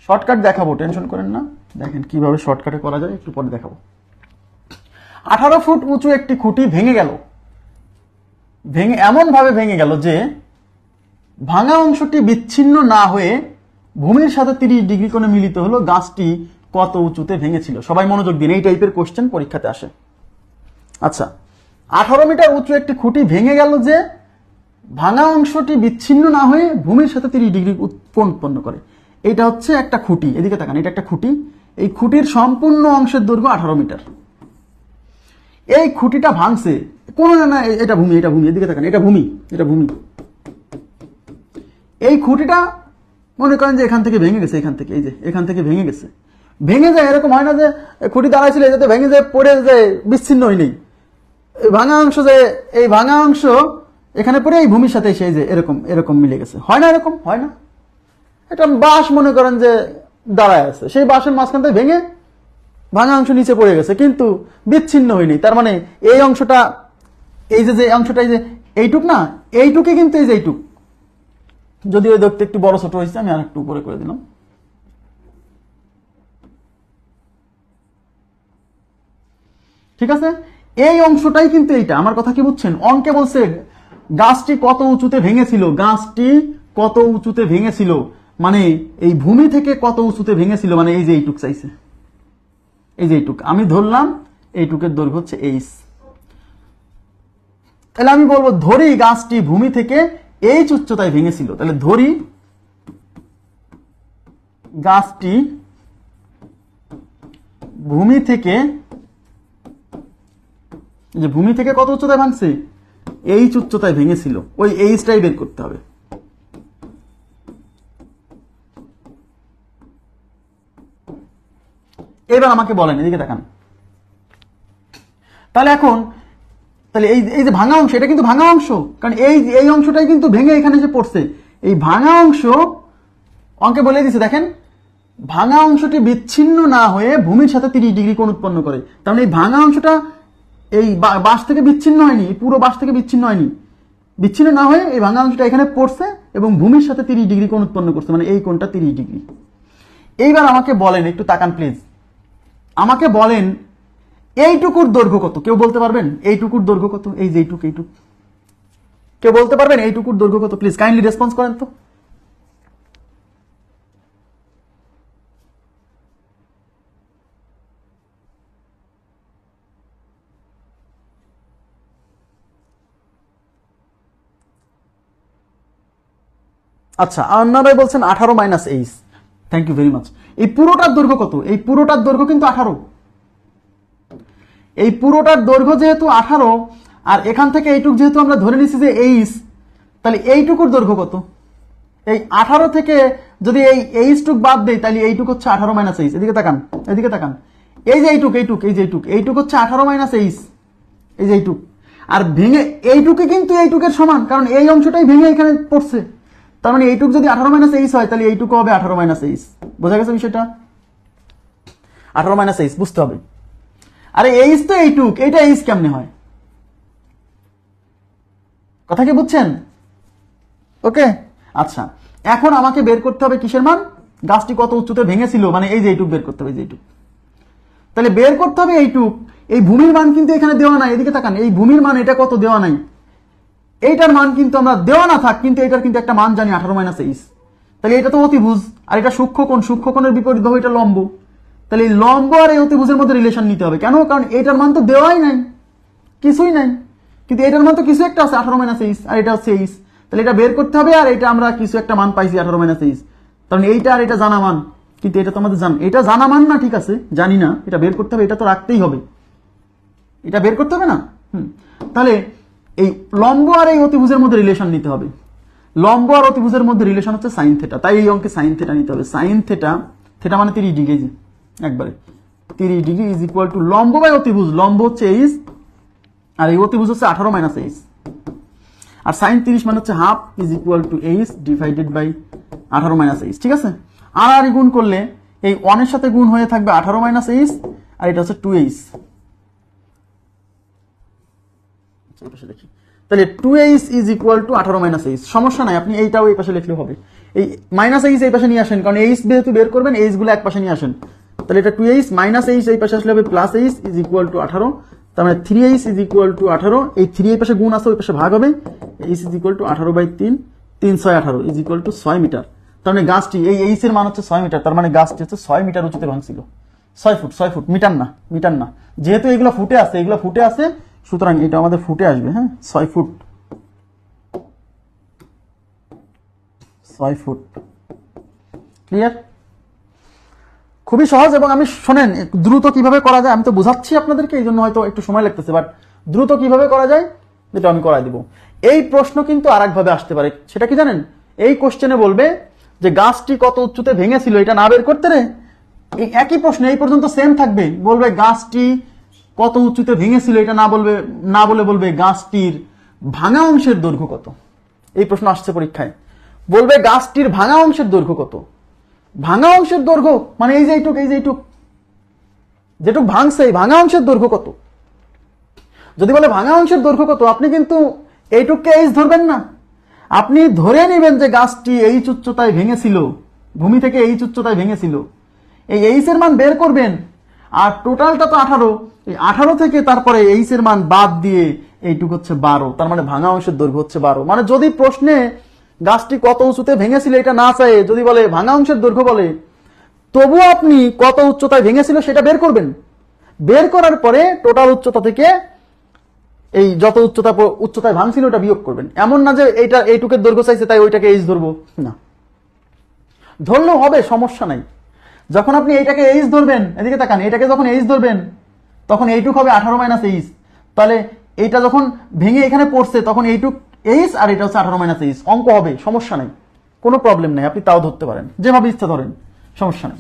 Shortcut দেখাবো, tension করেন না। দেখেন কিভাবে শর্টকাটে করা যায় একটু পরে দেখাবো। 18 ফুট উঁচু একটি খুঁটি ভেঙে গেল, এমন ভাবে ভেঙে গেল যে ভাঙা অংশটি বিচ্ছিন্ন না হয়ে ভূমির সাথে 30 ডিগ্রি কোণে মিলিত হলো। গাছটি কত উঁচুতে ভেঙেছিল? সবাই মনোযোগ দিন, এই টাইপের কোশ্চেন পরীক্ষাতে আসে। আচ্ছা, 18 মিটার উঁচু একটি খুঁটি ভেঙে গেল যে ভাঙা অংশটি বিচ্ছিন্ন না হয়ে ভূমির সাথে 30 ডিগ্রি কোণ উৎপন্ন করে। এটা হচ্ছে একটা খুঁটি, এদিকে তাকান, এটা একটা খুঁটি। এই খুঁটির সম্পূর্ণ অংশের দৈর্ঘ্য 18 মিটার। এই খুঁটিটা ভাঙছে কোন না, এটা ভূমি, এটা ভূমি, এদিকে তাকান, এটা ভূমি, এটা ভূমি। এই খুঁটিটা মনে করেন যে এখান থেকে ভেঙে গেছে, এখান থেকে, এই যে এখান থেকে ভেঙে গেছে। ভেঙে যায়, এরকম হয় না যে খুঁটি দাঁড়াইছিল যাতে ভেঙে যায়, পড়ে যায়, বিচ্ছিন্ন হয়নি। এই ভাঙা অংশ, যে এই ভাঙা অংশ এখানে পড়ে এই ভূমির সাথে এসে যে এরকম এরকম মিলে গেছে, হয় না? এরকম হয় না? এটা বাঁশ মনে করেন যে দাঁড়ায় আছে, সেই বাঁশের মাঝখান থেকে ভেঙে ভাঙা অংশ নিচে পড়ে গেছে, কিন্তু বিচ্ছিন্ন হয়নি। তার মানে এই অংশটা, এই যে অংশটা, এই যে এইটুক না, এইটুকে কিন্তু এই যে এইটুক, যদি ওই দেখতে একটু বড় ছোট হয়েছে, আমি আর একটু উপরে করে দিলাম। ঠিক আছে, এই অংশটাই কিন্তু এইটা। আমার কথা কি বুঝছেন? অঙ্কে বলছে গাছটি কত উঁচুতে ভেঙেছিল, গাছটি কত উঁচুতে ভেঙেছিল, মানে এই ভূমি থেকে কত উঁচুতে ভেঙেছিল, মানে এই যে এইটুক চাইছে, এই যে এইটুক। আমি ধরলাম এইটুকের দৈর্ঘ্য হচ্ছে এইচ। তাহলে আমি বলবো ধরি গাছটি ভূমি থেকে এইচ উচ্চতায় ভেঙেছিল। তাহলে ধরি গাছটি ভূমি থেকে, যে ভূমি থেকে কত উচ্চতায় ভাঙছে, এইচ উচ্চতায় ভেঙেছিল। ওই এইচটাই বের করতে হবে। এবার আমাকে বলেন, এদিকে দেখান। তাহলে এখন তাহলে এই যে ভাঙা অংশ, এটা কিন্তু ভাঙা অংশ, কারণ এই অংশটাই কিন্তু ভেঙে এখানে এসে পড়ছে। এই ভাঙা অংশ অঙ্কে বলে দিছে, দেখেন, ভাঙা অংশটি বিচ্ছিন্ন না হয়ে ভূমির সাথে 30 ডিগ্রি কোণ উৎপন্ন করে। তার মানে এই ভাঙা অংশটা এই বাঁশ থেকে বিচ্ছিন্ন হয়নি, পুরো বাঁশ থেকে বিচ্ছিন্ন হয়নি, বিচ্ছিন্ন না হয়ে এই ভাঙা অংশটা এখানে পড়ছে এবং ভূমির সাথে 30 ডিগ্রি কোণ উৎপন্ন করছে, মানে এই কোণটা 30 ডিগ্রি। এইবার আমাকে বলেন, একটু তাকান প্লিজ, আমাকে বলেন এইটুকুর দৈর্ঘ্য কত? কেউ বলতে পারবেন এইটুকুর দৈর্ঘ্য কত? এই যে এইটুক, এইটুক, কেউ বলতে পারবেন এইটুকুর দৈর্ঘ্য কত? প্লিজ কাইন্ডলি রেসপন্স করেন তো। আচ্ছা, আন্না ভাই বলছেন 18 minus H. Thank you very much. এই পুরোটার দৈর্ঘ্য কত? এই পুরোটার দৈর্ঘ্য কিন্তু 18। এই পুরোটার দৈর্ঘ্য যেহেতু 18, আর এখান থেকে এইটুক যেহেতু আমরা ধরে নিচ্ছি যে এইচ, তাহলে এইটুকুর দৈর্ঘ্য কত? এই 18 থেকে যদি এই এইচটুক বাদ দেই, তাহলে এইটুক হচ্ছে 18 মাইনাস এইচ। এদিকে তাকান, এদিকে তাকান, এই যে এইটুক, এইটুক, এই যে এইটুক, এইটুক হচ্ছে 18 মাইনাস এইচ, এই যে এইটুক। আর ভেঙে এইটুকে কিন্তু এইটুকের সমান, কারণ এই অংশটাই ভেঙে এখানে পড়ছে। তার মানে এইটুক যদি 18 মাইনাস এইচ হয়, তাহলে এইটুকু হবে 18 মাইনাস এইচ। বোঝা গেছে বিষয়টা? 18 মাইনাস এইচ বুঝতে হবে। আরে এইচ তো এইটুক, এইটা এইচ কেমনে হয়? কথা কি বুঝছেন? ওকে, আচ্ছা, এখন আমাকে বের করতে হবে কিসের মান? গাছটি কত উচ্চতে ভেঙেছিল, মানে এই যে এইটুক বের করতে হবে, এই যে এইটুক। তাহলে বের করতে হবে এইটুক। এই ভূমির মান কিন্তু এখানে দেওয়া নাই, এদিকে তাকান, এই ভূমির মান এটা কত দেওয়া নাই, এইটার মান কিন্তু আমরা দেওয়া না থাক, কিন্তু এটার কিন্তু একটা মান জানি 18 মাইনাস এইচ। তাহলে এটা তো অতিভুজ, আর এটা সূক্ষ্মকোণ, সূক্ষ্মকোণের বিপরীত ভাবে এটা লম্ব। তাহলে এই লম্ব আর এই অতিভুজের মধ্যে রিলেশন নিতে হবে। কেন? কারণ এটার মান তো দেওয়াই নাই, কিছুই নাই, কিন্তু এটার মান তো কিছু একটা আছে 18 মাইনাস এইচ, আর এটা হচ্ছে এইচ। তাহলে এটা বের করতে হবে, আর এটা আমরা কিছু একটা মান পাইছি 18 মাইনাস এইচ। কারণ এইটা আর এটা জানা মান, কিন্তু এটা তো আমাদের এটা জানা মান না, ঠিক আছে, জানি না, এটা বের করতে হবে, এটা তো রাখতেই হবে, এটা বের করতে হবে না। তাহলে এই লম্ব আর এই অতিভুজের মধ্যে রিলেশন নিতে হবে। লম্ব আর অতিভুজের মধ্যে রিলেশন হচ্ছে সাইন থেটা, তাই এই অঙ্কে সাইন থেটা নিতে হবে। সাইন থেটা, থেটা মানে 30 ডিগ্রি, একবারে 30 ডিগ্রি ইজ ইকুয়াল টু লম্ব বাই অতিভুজ। লম্ব হচ্ছে এইচ, আর এই অতিভুজ হচ্ছে 18 মাইনাস এইচ, আর সাইন 30 মানে হচ্ছে half is equal to H divided by 18 minus H. ঠিক আছে, আর গুণ করলে এই 1 এর সাথে গুণ হয়ে থাকবে 18 মাইনাস এইচ, আর এটা হচ্ছে 2h। দেখি, তাহলে 2h is equal two 18 minus H. সমস্যা নাই, আপনি এইটাও এই পাশে লিখলেও হবে। এই মাইনাস এইচ এই পাশে নিয়ে আসেন, কারণ এইচ যেহেতু বের করবেন এইচ গুলো এক পাশে নিয়ে আসেন। তাহলে এটা 2h মাইনাস এইচ এই পাশে আসলে হবে plus H is equal two 18, তার মানে 3h ইজ ইকুয়াল টু 18, এই 3 এই পাশে গুণ আছে ওই পাশে ভাগ হবে, H is equal to 18/3, 3 6 18 is equal to 6 metre. তার মানে গাছটি এই এইচ এর মান হচ্ছে 6 মিটার, তার মানে গাছটি হচ্ছে 6 মিটার উচ্চতে ভাঙছিল। 6 ফুট মিটার না, যেহেতু এগুলো ফুটে আছে সুতরাং এটা আমাদের ফুটে আসবে। হ্যাঁ 6 ফুট ক্লিয়ার? খুবই সহজ। এবং আমি শোনেন দ্রুত কিভাবে করা যায় আমি তো বুঝাচ্ছি আপনাদেরকে, এই জন্য হয়তো একটু সময় লাগতেছে, বাট দ্রুত কিভাবে করা যায় যেটা আমি করাই দিব। এই প্রশ্ন কিন্তু আর একভাবে আসতে পারে, সেটা কি জানেন? এই কোশ্চেনে বলবে যে গাছটি কত উচ্চতে ভেঙেছিল, এটা না বের করতে রে এই একই প্রশ্ন এই পর্যন্ত সেম থাকবে, বলবে গাছটি কত উচ্চতে ভেঙেছিল, এটা না বলে বলবে গাছটির ভাঙা অংশের দৈর্ঘ্য কত। এই প্রশ্ন আসছে পরীক্ষায়, বলবে গাছটির ভাঙা অংশের দৈর্ঘ্য কত। ভাঙা অংশের দৈর্ঘ্য মানে এই যে যেটুক ভাঙছে এই ভাঙা অংশের দৈর্ঘ্য কত। যদি বলে ভাঙা অংশের দৈর্ঘ্য কত, আপনি কিন্তু এইটুককে এইচ ধরবেন না, আপনি ধরে নেবেন যে গাছটি এইচ উচ্চতায় ভেঙেছিল, ভূমি থেকে এইচ উচ্চতায় ভেঙেছিল, এই এইচ এর মান বের করবেন। আর টোটালটা তো 18, এই 18 থেকে তারপরে এইচ এর মান বাদ দিয়ে এইটুক হচ্ছে 12, তার মানে ভাঙা অংশের দৈর্ঘ্য হচ্ছে 12। মানে যদি প্রশ্নে গাছটি কত উঁচুতে ভেঙেছিল এটা না চায়, যদি বলে ভাঙা অংশের দৈর্ঘ্য বলে, তবুও আপনি কত উচ্চতায় ভেঙেছিল সেটা বের করবেন। বের করার পরে টোটাল উচ্চতা থেকে এই যত উচ্চতায় ভাঙছিল ওটা বিয়োগ করবেন। এমন না যে এইটুকের দৈর্ঘ্য চাইছে তাই ওইটাকে এইচ ধরবো, না, ধরলেও হবে, সমস্যা নাই। যখন আপনি এইটাকে এইচ ধরবেন, এদিকে তাকান, এটাকে যখন এইচ ধরবেন তখন এইটুক হবে 18 মাইনাস এইচ, তাহলে এইটা যখন ভেঙে এখানে পড়ছে তখন এইটুক এইচ আর এটা হচ্ছে 18 মাইনাস এইচ, অঙ্ক হবে, সমস্যা নাই, কোনো প্রবলেম নাই, আপনি তাও ধরতে পারেন, যেভাবে ইচ্ছা ধরেন, সমস্যা নেই।